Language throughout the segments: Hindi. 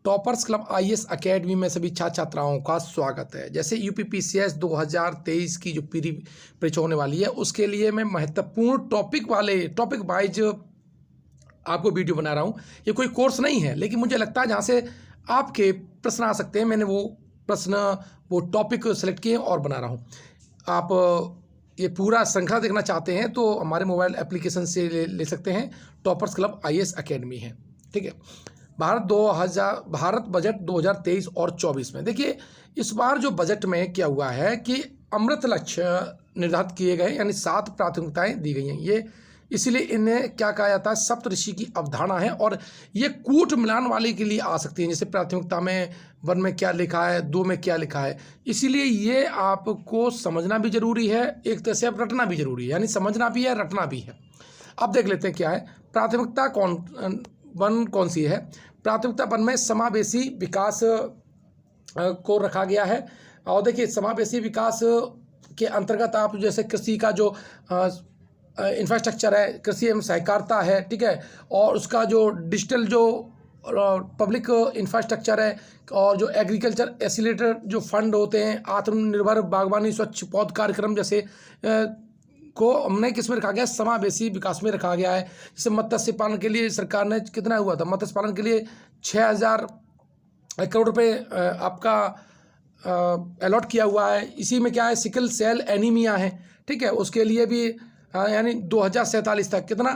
टॉपर्स क्लब आईएएस एकेडमी में सभी छात्र छात्राओं का स्वागत है। जैसे यूपीपीसीएस 2023 की जो प्री परीक्षा होने वाली है उसके लिए मैं महत्वपूर्ण टॉपिक वाइज आपको वीडियो बना रहा हूँ। ये कोई कोर्स नहीं है, लेकिन मुझे लगता है जहाँ से आपके प्रश्न आ सकते हैं, मैंने वो टॉपिक सेलेक्ट किए और बना रहा हूँ। आप ये पूरा श्रृंखला देखना चाहते हैं तो हमारे मोबाइल एप्लीकेशन से ले सकते हैं। टॉपर्स क्लब आईएएस एकेडमी है, ठीक है। भारत बजट 2023 और 24 में देखिए, इस बार जो बजट में क्या हुआ है कि अमृत लक्ष्य निर्धारित किए गए, यानी 7 प्राथमिकताएं दी गई हैं। ये इसीलिए इन्हें क्या कहा जाता है, सप्तऋषि की अवधारणा है और ये कूट मिलान वाले के लिए आ सकती हैं। जैसे प्राथमिकता में 1 में क्या लिखा है, 2 में क्या लिखा है, इसीलिए ये आपको समझना भी जरूरी है, एक तरह से आप रटना भी जरूरी है, यानी समझना भी है, रटना भी है। अब देख लेते हैं क्या है प्राथमिकता कौन सी है। प्राथमिकता 1 में समावेशी विकास को रखा गया है। और देखिए, समावेशी विकास के अंतर्गत आप जैसे कृषि का जो इंफ्रास्ट्रक्चर है, कृषि एवं सहकारिता है, ठीक है, और उसका जो डिजिटल जो पब्लिक इंफ्रास्ट्रक्चर है, और जो एग्रीकल्चर एसिलेटर जो फंड होते हैं, आत्मनिर्भर बागवानी स्वच्छ पौध कार्यक्रम जैसे को हमने किस में रखा गया, समावेशी विकास में रखा गया है। जैसे मत्स्य पालन के लिए सरकार ने कितना हुआ था, मत्स्य पालन के लिए 6000 करोड़ रुपए आपका अलॉट किया हुआ है। इसी में क्या है, सिकल सेल एनीमिया है, ठीक है, उसके लिए भी यानी 2047 तक कितना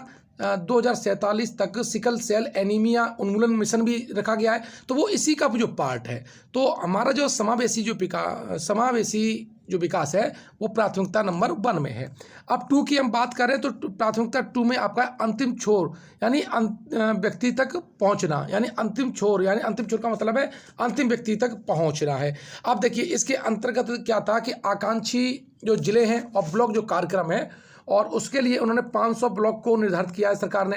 2047 तक सिकल सेल एनीमिया उन्मूलन मिशन भी रखा गया है। तो वो इसी का जो पार्ट है। तो हमारा जो समावेशी जो विकास है वो प्राथमिकता नंबर 1 में है। अब 2 की हम बात करें तो प्राथमिकता 2 में आपका अंतिम छोर, यानी व्यक्ति तक पहुंचना, यानी अंतिम छोर का मतलब है अंतिम व्यक्ति तक पहुंचना है। अब देखिए, इसके अंतर्गत क्या था कि आकांक्षी जो जिले हैं और ब्लॉक जो कार्यक्रम है, और उसके लिए उन्होंने 500 ब्लॉक को निर्धारित किया है सरकार ने।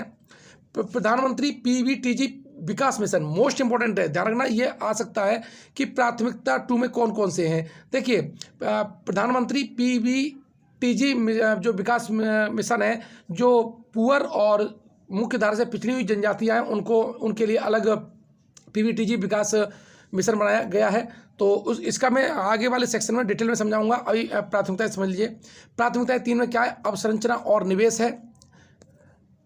प्रधानमंत्री पीवीटीजी विकास मिशन मोस्ट इंपॉर्टेंट है, ध्यान रखना, ये आ सकता है कि प्राथमिकता 2 में कौन कौन से हैं। देखिए, प्रधानमंत्री पीवीटीजी जो विकास मिशन है, जो पुअर और मुख्य धारा से पिछड़ी हुई जनजातियां हैं उनके लिए अलग पीवीटीजी विकास मिशन बनाया गया है। तो इसका मैं आगे वाले सेक्शन में डिटेल में समझाऊंगा। अभी प्राथमिकताएं समझ लीजिए। प्राथमिकताएं 3 में क्या है, अवसंरचना और निवेश है।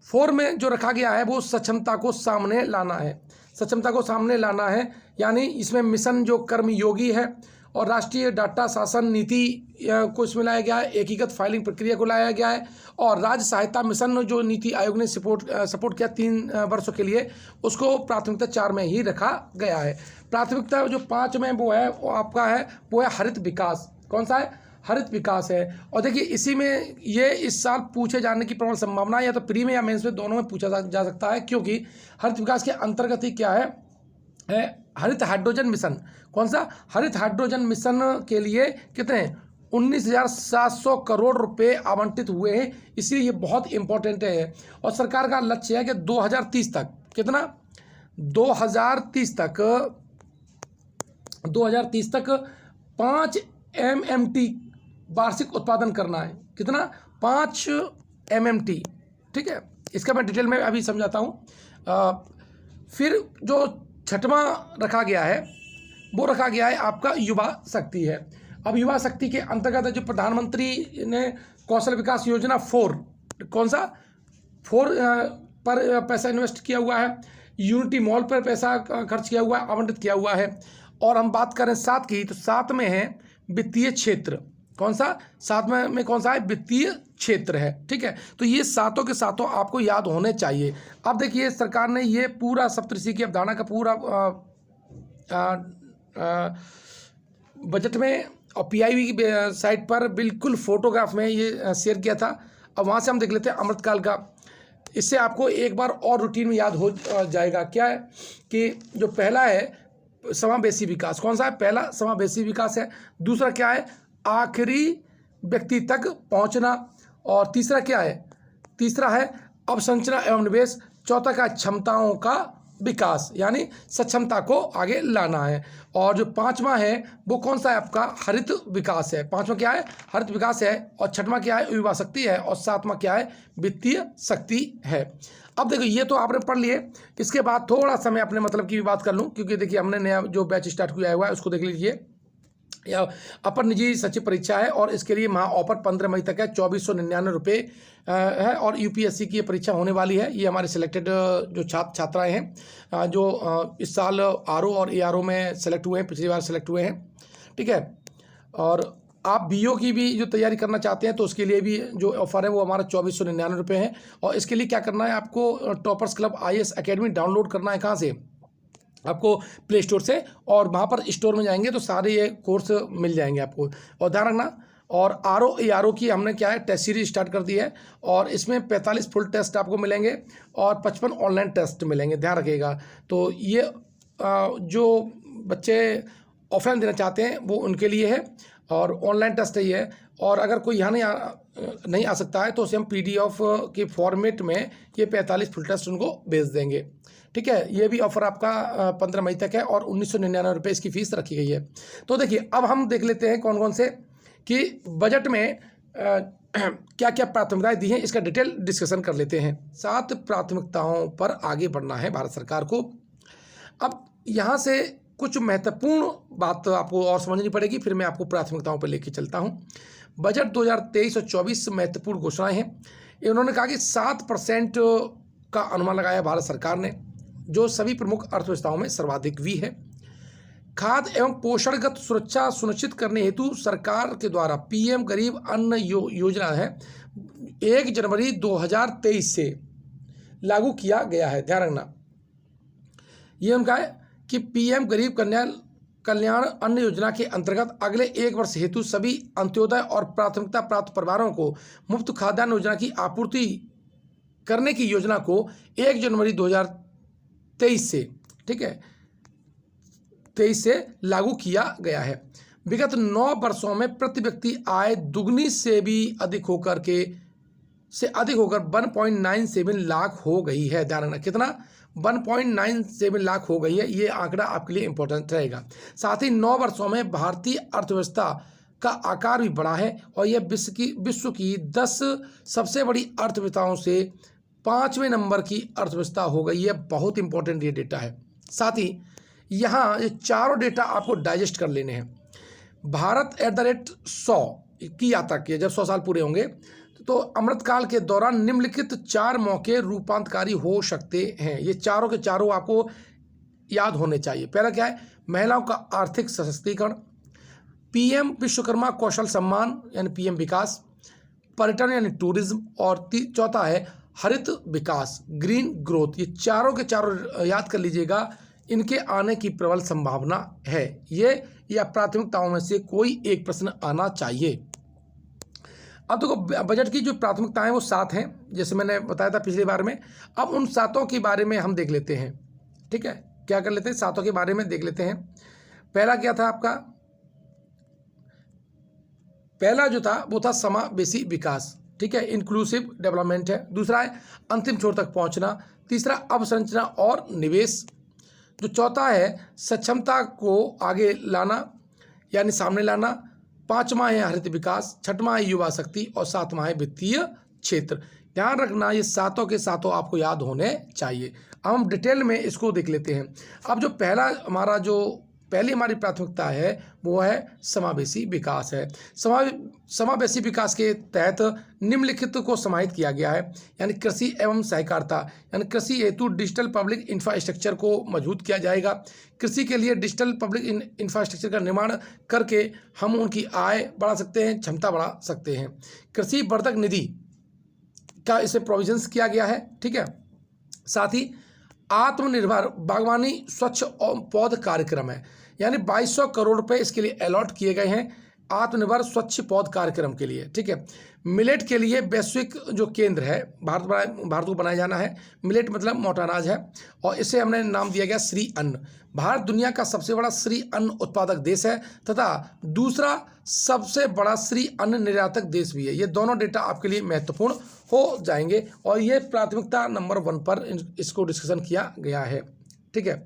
4 में जो रखा गया है वो सक्षमता को सामने लाना है। सक्षमता को सामने लाना है, यानी इसमें मिशन जो कर्मयोगी है और राष्ट्रीय डाटा शासन नीति को इसमें लाया गया है। एकीकृत फाइलिंग प्रक्रिया को लाया गया है, और राज्य सहायता मिशन जो नीति आयोग ने सपोर्ट किया 3 वर्षों के लिए, उसको प्राथमिकता 4 में ही रखा गया है। प्राथमिकता जो 5 में वो है हरित विकास। कौन सा है, हरित विकास है। और देखिए, इसी में ये इस साल पूछे जाने की प्रबल संभावना है, या तो प्री में या मेंस में, दोनों में पूछा जा सकता है, क्योंकि हरित विकास के अंतर्गत ही क्या है हरित हाइड्रोजन मिशन। कौन सा, हरित हाइड्रोजन मिशन के लिए कितने 19,700 करोड़ रुपए आवंटित हुए हैं, इसलिए ये बहुत इंपॉर्टेंट है। और सरकार का लक्ष्य है कि 2030 तक कितना 2030 तक 5 MMT वार्षिक उत्पादन करना है। कितना, 5 MMT, ठीक है। इसका मैं डिटेल में अभी समझाता हूँ। फिर जो 6वां रखा गया है वो रखा गया है आपका युवा शक्ति है। अब युवा शक्ति के अंतर्गत जो प्रधानमंत्री ने कौशल विकास योजना 4, कौन सा 4 पर पैसा इन्वेस्ट किया हुआ है। यूनिटी मॉल पर पैसा खर्च किया हुआ है, आवंटित किया हुआ है। और हम बात करें 7 की, तो 7 में है वित्तीय क्षेत्र। कौन सा, 7 में कौन सा है, वित्तीय क्षेत्र है, ठीक है। तो ये सातों के सातों आपको याद होने चाहिए। अब देखिए, सरकार ने ये पूरा सप्तऋषि की अवधारणा का पूरा बजट में और PIB की साइट पर बिल्कुल फोटोग्राफ में ये शेयर किया था। अब वहाँ से हम देख लेते हैं अमृतकाल का। इससे आपको एक बार और रूटीन में याद हो जाएगा। क्या है कि जो पहला है समावेशी विकास। कौन सा है, पहला समावेशी विकास है। दूसरा क्या है, आखिरी व्यक्ति तक पहुंचना। और तीसरा क्या है, तीसरा है अवसंरचना एवं निवेश। चौथा का क्षमताओं का विकास यानी सक्षमता को आगे लाना है। और जो पांचवा है वो कौन सा है आपका, हरित विकास है। पांचवा क्या है, हरित विकास है। और छठवां क्या है, युवा शक्ति है। और सातवां क्या है, वित्तीय शक्ति है। अब देखो ये तो आपने पढ़ लिए। इसके बाद थोड़ा सा मैं अपने मतलब की भी बात कर लूँ, क्योंकि देखिए हमने नया जो बैच स्टार्ट किया हुआ है उसको देख लीजिए। या अपर निजी सचिव परीक्षा है और इसके लिए महा ऑफर 15 मई तक है, 2499 रुपये है। और यूपीएससी की ये परीक्षा होने वाली है। ये हमारे सिलेक्टेड जो छात्राएं हैं जो इस साल आरओ और एआरओ में सेलेक्ट हुए हैं, पिछली बार सेलेक्ट हुए हैं, ठीक है। और आप बीओ की भी जो तैयारी करना चाहते हैं तो उसके लिए भी जो ऑफर है वो हमारा 2499 रुपये है। और इसके लिए क्या करना है, आपको toppers club IAS academy download करना है। कहाँ से, आपको प्ले स्टोर से, और वहाँ पर स्टोर में जाएंगे तो सारे ये कोर्स मिल जाएंगे आपको। और ध्यान रखना, और आरओ एआरओ की हमने क्या है टेस्ट सीरीज स्टार्ट कर दी है। और इसमें 45 फुल टेस्ट आपको मिलेंगे और 55 ऑनलाइन टेस्ट मिलेंगे, ध्यान रखिएगा। तो ये जो बच्चे ऑफलाइन देना चाहते हैं वो उनके लिए है, और ऑनलाइन टेस्ट ही है। और अगर कोई यहाँ नहीं आ सकता है तो उसे हम PDF के फॉर्मेट में ये 45 फुल टेस्ट उनको भेज देंगे, ठीक है। ये भी ऑफर आपका 15 मई तक है और 1999 रुपये इसकी फीस रखी गई है। तो देखिए अब हम देख लेते हैं कौन कौन से कि बजट में क्या क्या प्राथमिकताएं दी हैं, इसका डिटेल डिस्कशन कर लेते हैं। 7 प्राथमिकताओं पर आगे बढ़ना है भारत सरकार को। अब यहाँ से कुछ महत्वपूर्ण बात आपको और समझनी पड़ेगी, फिर मैं आपको प्राथमिकताओं पर लेके चलता हूँ। बजट 2023 और 24 महत्वपूर्ण घोषणाएं हैं। उन्होंने कहा कि 7% का अनुमान लगाया भारत सरकार ने, जो सभी प्रमुख अर्थव्यवस्थाओं में सर्वाधिक भी है। खाद्य एवं पोषणगत सुरक्षा सुनिश्चित करने हेतु सरकार के द्वारा पीएम गरीब अन्न योजना है 1 जनवरी 2023 से लागू किया गया है। ध्यान रखना, ये उनका है कि पीएम गरीब कल्याण अन्न योजना के अंतर्गत अगले 1 वर्ष हेतु सभी अंत्योदय और प्राथमिकता प्राप्त परिवारों को मुफ्त खाद्यान्न योजना की आपूर्ति करने की योजना को 1 जनवरी 2023 से, ठीक है, 23 से लागू किया गया है। विगत 9 वर्षों में प्रति व्यक्ति आय दुगनी से भी अधिक होकर 1.97 लाख हो गई है। ध्यान रखना, कितना, 1.97 लाख हो गई है। ये आंकड़ा आपके लिए इंपॉर्टेंट रहेगा। साथ ही 9 वर्षों में भारतीय अर्थव्यवस्था का आकार भी बढ़ा है और यह विश्व की 10 सबसे बड़ी अर्थव्यवस्थाओं से 5वें नंबर की अर्थव्यवस्था हो गई है। बहुत इंपॉर्टेंट ये डेटा है। साथ ही यहाँ ये चारों डेटा आपको डाइजेस्ट कर लेने हैं। भारत @100 की यात्रा की है, जब 100 साल पूरे होंगे तो अमृतकाल के दौरान निम्नलिखित 4 मौके रूपांतकारी हो सकते हैं। ये चारों के चारों आपको याद होने चाहिए। पहला क्या है, महिलाओं का आर्थिक सशक्तिकरण, पीएम विश्वकर्मा कौशल सम्मान यानी पीएम विकास, पर्यटन यानी टूरिज्म, और चौथा है हरित विकास, ग्रीन ग्रोथ। ये चारों के चारों याद कर लीजिएगा, इनके आने की प्रबल संभावना है। ये या प्राथमिकताओं में से कोई एक प्रश्न आना चाहिए। अब देखो बजट की जो प्राथमिकताएं वो 7 हैं, जैसे मैंने बताया था पिछली बार में। अब उन 7 के बारे में हम देख लेते हैं, ठीक है। क्या कर लेते हैं, 7 के बारे में देख लेते हैं। पहला क्या था आपका, पहला जो था वो था समावेशी विकास, ठीक है, इंक्लूसिव डेवलपमेंट है। दूसरा है अंतिम छोर तक पहुंचना। तीसरा अवसंरचना और निवेश। जो चौथा है सक्षमता को आगे लाना यानी सामने लाना। 5वां है हरित विकास, 6वां है युवा शक्ति और 7वां है वित्तीय क्षेत्र। ध्यान रखना, ये 7 के 7 आपको याद होने चाहिए। अब हम डिटेल में इसको देख लेते हैं। अब जो पहली हमारी प्राथमिकता है वो है समावेशी विकास है। समावेशी विकास के तहत निम्नलिखित को समाहित किया गया है, यानी कृषि एवं सहकारिता, यानी कृषि हेतु डिजिटल पब्लिक इंफ्रास्ट्रक्चर को मजबूत किया जाएगा। कृषि के लिए डिजिटल पब्लिक इंफ्रास्ट्रक्चर का निर्माण करके हम उनकी आय बढ़ा सकते हैं, क्षमता बढ़ा सकते हैं। कृषि वर्धक निधि का इसे प्रोविजंस किया गया है, ठीक है। साथ ही आत्मनिर्भर बागवानी स्वच्छ पौध कार्यक्रम है, यानी 2200 करोड़ रुपए इसके लिए अलॉट किए गए हैं आत्मनिर्भर स्वच्छ पौध कार्यक्रम के लिए, ठीक है। मिलेट के लिए वैश्विक जो केंद्र है भारत को बनाया जाना है। मिलेट मतलब मोटा अनाज है और इसे हमने नाम दिया गया श्री अन्न। भारत दुनिया का सबसे बड़ा श्री अन्न उत्पादक देश है तथा दूसरा सबसे बड़ा श्री अन्न निर्यातक देश भी है। ये दोनों डेटा आपके लिए महत्वपूर्ण हो जाएंगे और ये प्राथमिकता नंबर 1 पर इसको डिस्कशन किया गया है, ठीक है।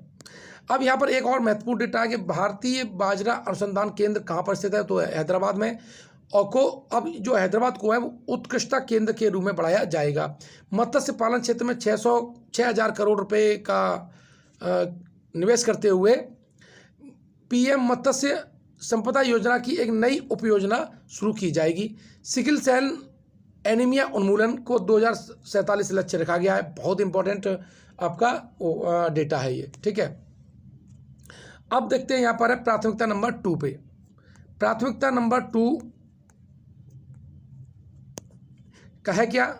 अब यहाँ पर एक और महत्वपूर्ण डेटा है कि भारतीय बाजरा अनुसंधान केंद्र कहाँ पर स्थित है, तो हैदराबाद में, और को अब जो हैदराबाद को है वो उत्कृष्टता केंद्र के रूप में बढ़ाया जाएगा। मत्स्य पालन क्षेत्र में 6,000 करोड़ रुपए का निवेश करते हुए पीएम मत्स्य संपदा योजना की एक नई उपयोजना शुरू की जाएगी। सिकल सेल एनीमिया उन्मूलन को 2047 लक्ष्य रखा गया है। बहुत इंपॉर्टेंट आपका डेटा है ये, ठीक है। अब देखते हैं यहाँ पर है प्राथमिकता नंबर 2 पे। प्राथमिकता नंबर 2 का है क्या,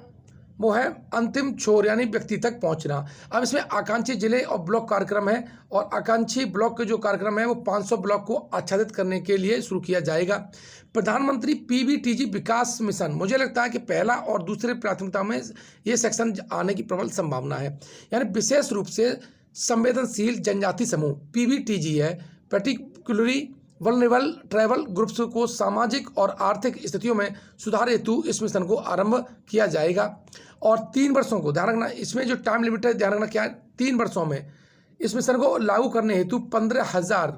वो है अंतिम छोर यानी व्यक्ति तक पहुंचना। अब इसमें आकांक्षी जिले और ब्लॉक कार्यक्रम है, और आकांक्षी ब्लॉक के जो कार्यक्रम है वो 500 ब्लॉक को आच्छादित करने के लिए शुरू किया जाएगा। प्रधानमंत्री पीबीटीजी विकास मिशन, मुझे लगता है कि पहला और दूसरे प्राथमिकता में ये सेक्शन आने की प्रबल संभावना है। यानी विशेष रूप से संवेदनशील जनजाति समूह पीबीटीजी है, पर्टिकुलरली वल्नरेबल ट्राइबल ग्रुप्स को सामाजिक और आर्थिक स्थितियों में सुधार हेतु इस मिशन को आरंभ किया जाएगा। और 3 वर्षों को ध्यान रखना, इसमें जो टाइम लिमिट है ध्यान रखना क्या है, 3 वर्षों में इस मिशन को लागू करने हेतु 15,000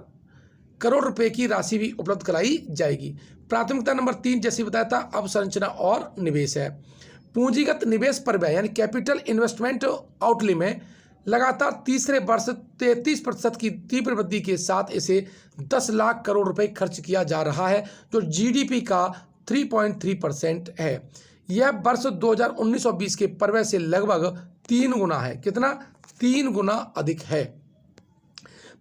करोड़ रुपए की राशि भी उपलब्ध कराई जाएगी। प्राथमिकता नंबर 3 जैसे बताया था अवसंरचना और निवेश है। पूंजीगत निवेश पर व्यय यानी कैपिटल इन्वेस्टमेंट आउटले में लगातार तीसरे वर्ष 33% की तीव्र वृद्धि के साथ इसे 10 लाख करोड़ रुपए खर्च किया जा रहा है, जो जीडीपी का 3.3% है। यह वर्ष 2019-20 के परव्यय से लगभग 3 गुना है। कितना? 3 गुना अधिक है।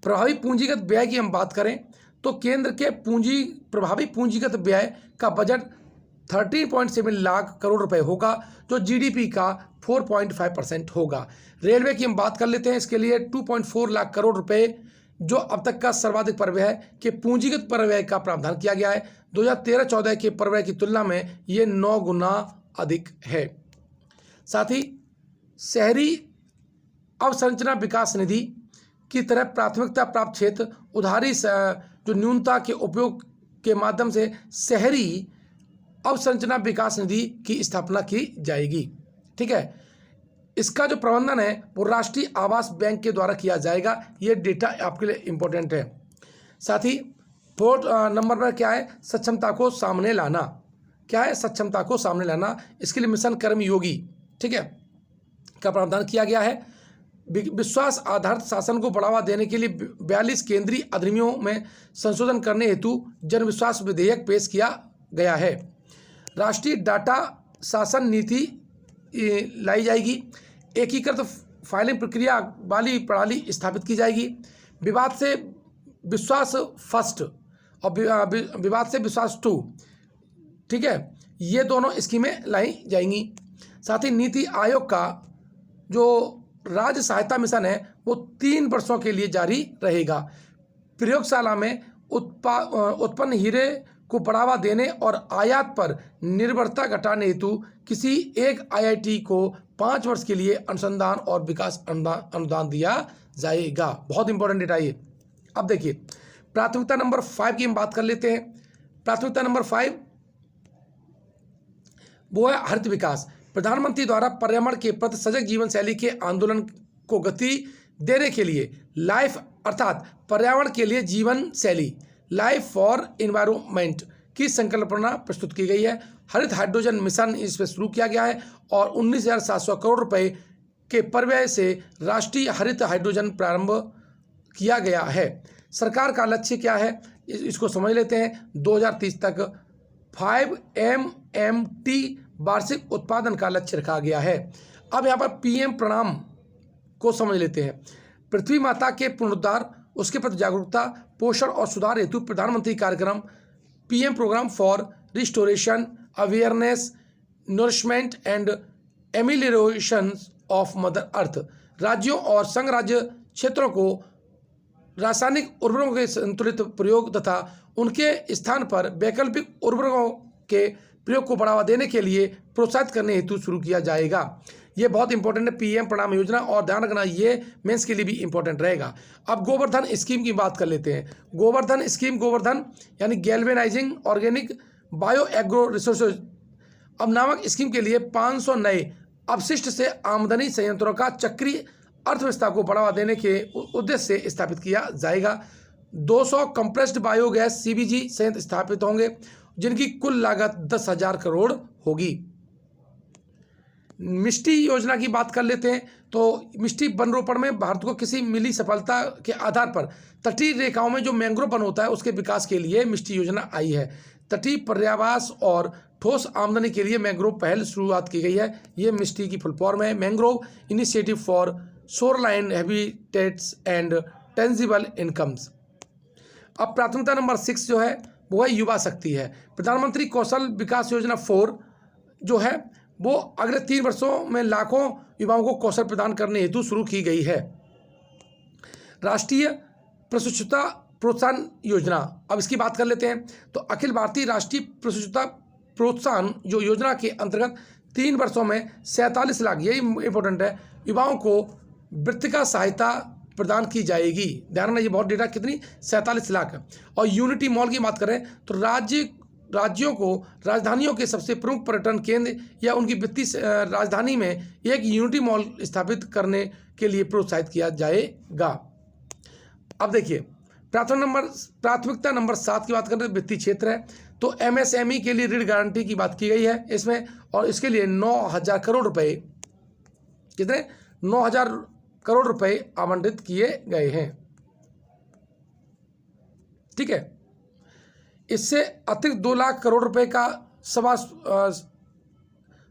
प्रभावी पूंजीगत व्यय की हम बात करें तो केंद्र के प्रभावी पूंजीगत व्यय का बजट 13.7 लाख करोड़ रुपए होगा, जो जीडीपी का 4.5% होगा। रेलवे की हम बात कर लेते हैं, इसके लिए 2.4 लाख करोड़ रुपए जो अब तक का सर्वाधिक परव्यय है कि पूंजीगत परव्यय का प्रावधान किया गया है। 2013-14 के परव्यय की तुलना में ये 9 गुना अधिक है। साथ ही शहरी अवसंरचना विकास निधि की तरह प्राथमिकता प्राप्त क्षेत्र उधारी जो न्यूनता के उपयोग के माध्यम से शहरी अवसंरचना विकास निधि की स्थापना की जाएगी, ठीक है। इसका जो प्रबंधन है वो राष्ट्रीय आवास बैंक के द्वारा किया जाएगा। ये डेटा आपके लिए इंपॉर्टेंट है। साथ ही 4 नंबर पर क्या है, सक्षमता को सामने लाना। क्या है? सक्षमता को सामने लाना। इसके लिए मिशन कर्मयोगी, ठीक है, का प्रावधान किया गया है। विश्वास आधारित शासन को बढ़ावा देने के लिए 42 केंद्रीय अधिनियमों में संशोधन करने हेतु जनविश्वास विधेयक पेश किया गया है। राष्ट्रीय डाटा शासन नीति लाई जाएगी। एकीकृत फाइलिंग प्रक्रिया वाली प्रणाली स्थापित की जाएगी। विवाद से विश्वास फर्स्ट और विवाद से विश्वास 2, ठीक है, ये दोनों स्कीमें लाई जाएंगी। साथ ही नीति आयोग का जो राज्य सहायता मिशन है वो 3 वर्षों के लिए जारी रहेगा। प्रयोगशाला में उत्पन्न हीरे को बढ़ावा देने और आयात पर निर्भरता घटाने हेतु किसी एक आईआईटी को 5 वर्ष के लिए अनुसंधान और विकास अनुदान दिया जाएगा। बहुत इंपॉर्टेंट डेटा ये। अब देखिए प्राथमिकता नंबर 5 की हम बात कर लेते हैं। प्राथमिकता नंबर 5 वो है हरित विकास। प्रधानमंत्री द्वारा पर्यावरण के प्रति सजग जीवन शैली के आंदोलन को गति देने के लिए लाइफ अर्थात पर्यावरण के लिए जीवन शैली लाइफ फॉर एनवायरमेंट की संकल्पना प्रस्तुत की गई है। हरित हाइड्रोजन मिशन इस पर शुरू किया गया है और 19,700 करोड़ रुपए के परव्यय से राष्ट्रीय हरित हाइड्रोजन प्रारंभ किया गया है। सरकार का लक्ष्य क्या है इसको समझ लेते हैं। 2030 तक 5 MMT वार्षिक उत्पादन का लक्ष्य रखा गया है। अब यहाँ पर PM प्रणाम को समझ लेते हैं। पृथ्वी माता के पुनरुद्धार, उसके प्रति जागरूकता, पोषण और सुधार हेतु प्रधानमंत्री कार्यक्रम PM program for restoration awareness nourishment and amelioration of mother earth राज्यों और संघ राज्य क्षेत्रों को रासायनिक उर्वरकों के संतुलित प्रयोग तथा उनके स्थान पर वैकल्पिक उर्वरकों के प्रयोग को बढ़ावा देने के लिए प्रोत्साहित करने हेतु शुरू किया जाएगा। ये बहुत इंपॉर्टेंट है PM प्रणाम योजना, और ध्यान रखना ये मेंस के लिए भी इंपॉर्टेंट रहेगा। अब गोवर्धन स्कीम की बात कर लेते हैं। गोवर्धन स्कीम, गोवर्धन यानी galvanising organic bio agro resources अब नामक स्कीम के लिए 500 नए अपशिष्ट से आमदनी संयंत्रों का चक्रीय अर्थव्यवस्था को बढ़ावा देने के उद्देश्य से स्थापित किया जाएगा। 200 कंप्रेस्ड बायोगैस CBG संयंत्र स्थापित होंगे जिनकी कुल लागत 10,000 करोड़ होगी। मिष्टी योजना की बात कर लेते हैं। तो मिष्टी वनरोपण में भारत को किसी मिली सफलता के आधार पर तटीय रेखाओं में जो मैंग्रोव वन होता है उसके विकास के लिए मिष्टी योजना आई है। तटीय पर्यावास और ठोस आमदनी के लिए मैंग्रोव पहल शुरुआत की गई है। ये मिष्टी की फुल फॉर्म है, mangrove initiative for shoreline habitats and tangible incomes. अब प्राथमिकता नंबर 6 जो है वो है युवा शक्ति है। प्रधानमंत्री कौशल विकास योजना 4 जो है वो अगले 3 वर्षों में लाखों युवाओं को कौशल प्रदान करने हेतु शुरू की गई है। राष्ट्रीय प्रशिक्षुता प्रोत्साहन योजना, अब इसकी बात कर लेते हैं। तो अखिल भारतीय राष्ट्रीय प्रशिक्षुता प्रोत्साहन जो योजना के अंतर्गत 3 वर्षों में 47 लाख, यही इंपॉर्टेंट है, युवाओं को वृत्तिका सहायता प्रदान की जाएगी। ध्यान रखना, ये बहुत डेटा, कितनी, 47 लाख। और यूनिटी मॉल की बात करें तो राज्यों को राजधानियों के सबसे प्रमुख पर्यटन केंद्र या उनकी वित्तीय राजधानी में एक यूनिटी मॉल स्थापित करने के लिए प्रोत्साहित किया जाएगा। अब देखिए प्राथमिकता नंबर 7 की बात करें तो वित्तीय क्षेत्र है। तो MSME के लिए ऋण गारंटी की बात की गई है इसमें, और इसके लिए 9,000 करोड़ रुपए, कितने, 9,000 करोड़ रुपए आवंटित किए गए हैं। ठीक है, इससे अतिरिक्त 2 लाख करोड़ रुपए का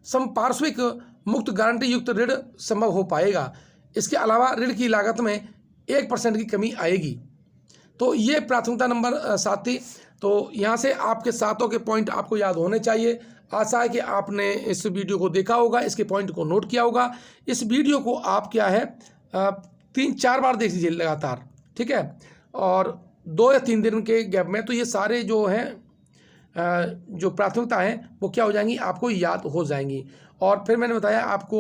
संपार्श्विक मुक्त गारंटी युक्त ऋण संभव हो पाएगा। इसके अलावा ऋण की लागत में 1% की कमी आएगी। तो ये प्राथमिकता नंबर 7 थी। तो यहाँ से आपके सातों के पॉइंट आपको याद होने चाहिए। आशा है कि आपने इस वीडियो को देखा होगा, इसके पॉइंट को नोट किया होगा। इस वीडियो को आप क्या है 3-4 बार देख लीजिए लगातार, ठीक है, और 2 या 3 दिन के गैप में। तो ये सारे जो हैं जो प्राथमिकता हैं वो क्या हो जाएंगी, आपको याद हो जाएंगी। और फिर मैंने बताया आपको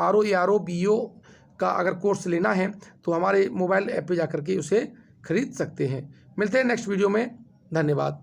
RO ARO BO का अगर कोर्स लेना है तो हमारे मोबाइल ऐप पे जा करके उसे खरीद सकते हैं। मिलते हैं नेक्स्ट वीडियो में, धन्यवाद।